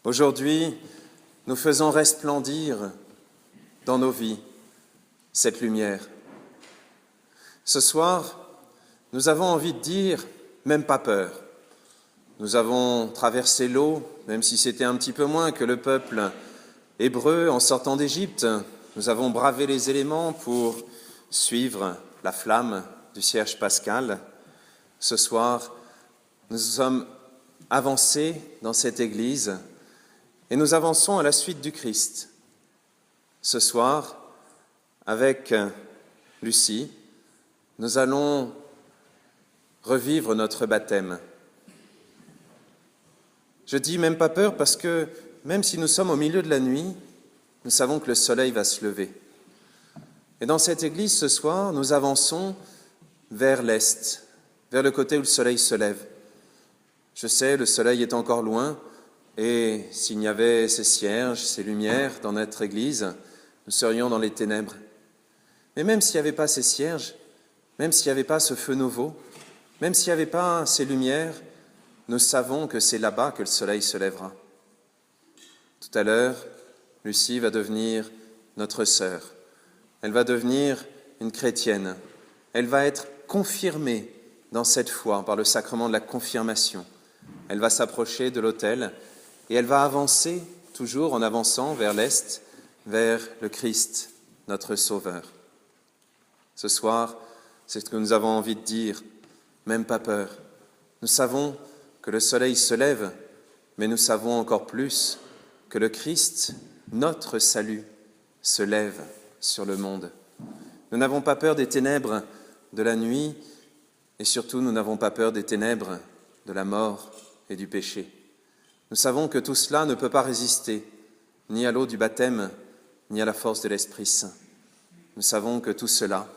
Aujourd'hui, nous faisons resplendir dans nos vies cette lumière. Ce soir, nous avons envie de dire « même pas peur ». Nous avons traversé l'eau, même si c'était un petit peu moins que le peuple hébreu en sortant d'Égypte. Nous avons bravé les éléments pour suivre la flamme du cierge pascal. Ce soir, nous sommes avancés dans cette Église et nous avançons à la suite du Christ. Ce soir, avec Lucie, nous allons revivre notre baptême. Je dis même pas peur parce que même si nous sommes au milieu de la nuit, nous savons que le soleil va se lever. Et dans cette église ce soir, nous avançons vers l'est, vers le côté où le soleil se lève. Je sais, le soleil est encore loin et s'il y avait ces cierges, ces lumières dans notre église, nous serions dans les ténèbres. Mais même s'il n'y avait pas ces cierges, même s'il n'y avait pas ce feu nouveau, même s'il n'y avait pas ces lumières, nous savons que c'est là-bas que le soleil se lèvera. Tout à l'heure, Lucie va devenir notre sœur. Elle va devenir une chrétienne. Elle va être confirmée dans cette foi par le sacrement de la confirmation. Elle va s'approcher de l'autel et elle va avancer, toujours en avançant vers l'est, vers le Christ, notre Sauveur. Ce soir, c'est ce que nous avons envie de dire, même pas peur. Nous savons que le soleil se lève, mais nous savons encore plus que le Christ, notre salut, se lève sur le monde. Nous n'avons pas peur des ténèbres de la nuit et surtout nous n'avons pas peur des ténèbres de la mort et du péché. Nous savons que tout cela ne peut pas résister ni à l'eau du baptême, ni à la force de l'Esprit Saint. Nous savons que tout cela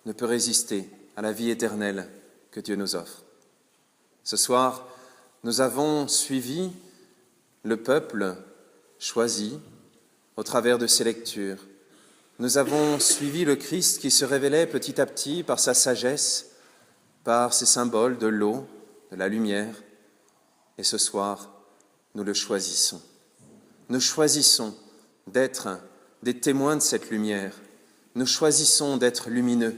ne peut résister à la vie éternelle que Dieu nous offre. Ce soir, nous avons suivi le peuple choisi au travers de ces lectures. Nous avons suivi le Christ qui se révélait petit à petit par sa sagesse, par ses symboles de l'eau, de la lumière. Et ce soir, nous le choisissons. Nous choisissons d'être des témoins de cette lumière. Nous choisissons d'être lumineux.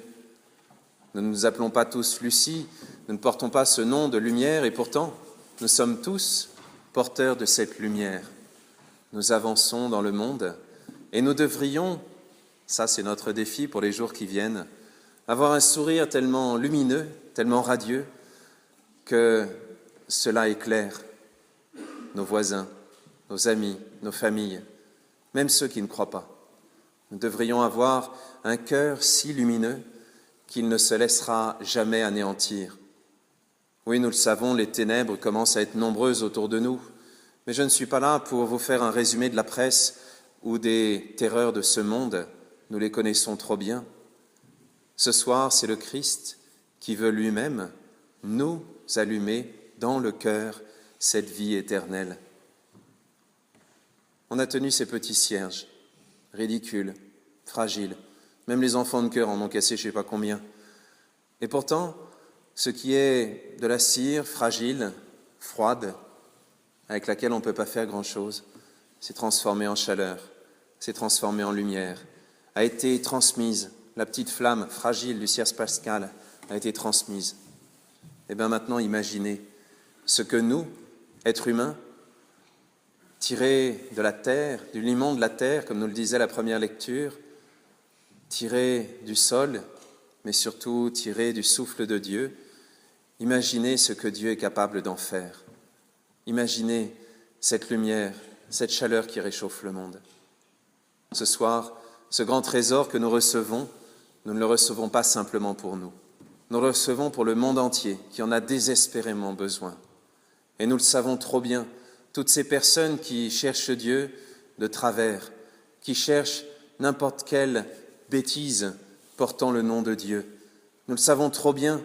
Nous ne nous appelons pas tous Lucie, nous ne portons pas ce nom de lumière et pourtant, nous sommes tous porteurs de cette lumière. Nous avançons dans le monde et nous devrions, ça c'est notre défi pour les jours qui viennent, avoir un sourire tellement lumineux, tellement radieux, que cela éclaire nos voisins, nos amis, nos familles, même ceux qui ne croient pas. Nous devrions avoir un cœur si lumineux qu'il ne se laissera jamais anéantir. Oui, nous le savons, les ténèbres commencent à être nombreuses autour de nous, mais je ne suis pas là pour vous faire un résumé de la presse ou des terreurs de ce monde, nous les connaissons trop bien. Ce soir, c'est le Christ qui veut lui-même nous allumer dans le cœur cette vie éternelle. On a tenu ces petits cierges, ridicules, fragiles, même les enfants de cœur en ont cassé je ne sais pas combien. Et pourtant, ce qui est de la cire fragile, froide, avec laquelle on ne peut pas faire grand-chose, s'est transformé en chaleur, s'est transformé en lumière, a été transmise. La petite flamme fragile du cierge pascal a été transmise. Et bien maintenant, imaginez ce que nous, êtres humains, tirés de la terre, du limon de la terre, comme nous le disait la première lecture, tirés du sol, mais surtout tirés du souffle de Dieu, imaginez ce que Dieu est capable d'en faire. Imaginez cette lumière, cette chaleur qui réchauffe le monde. Ce soir, ce grand trésor que nous recevons, nous ne le recevons pas simplement pour nous. Nous le recevons pour le monde entier qui en a désespérément besoin. Et nous le savons trop bien, toutes ces personnes qui cherchent Dieu de travers, qui cherchent n'importe quelle bêtise portant le nom de Dieu. Nous le savons trop bien,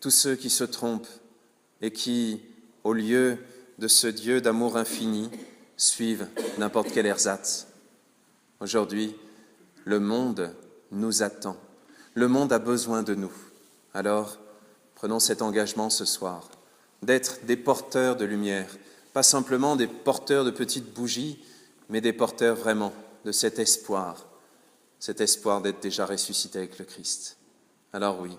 tous ceux qui se trompent et qui, au lieu de ce Dieu d'amour infini, suivent n'importe quel ersatz. Aujourd'hui, le monde nous attend. Le monde a besoin de nous. Alors, prenons cet engagement ce soir, d'être des porteurs de lumière, pas simplement des porteurs de petites bougies, mais des porteurs vraiment de cet espoir d'être déjà ressuscité avec le Christ. Alors oui,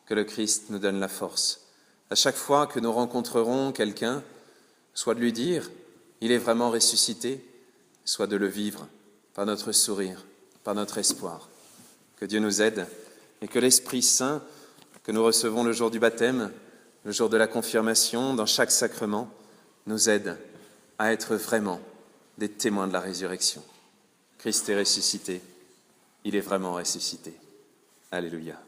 que le Christ nous donne la force, à chaque fois que nous rencontrerons quelqu'un, soit de lui dire « il est vraiment ressuscité », soit de le vivre par notre sourire, par notre espoir. Que Dieu nous aide et que l'Esprit Saint que nous recevons le jour du baptême, le jour de la confirmation, dans chaque sacrement, nous aide à être vraiment des témoins de la résurrection. Christ est ressuscité, il est vraiment ressuscité. Alléluia.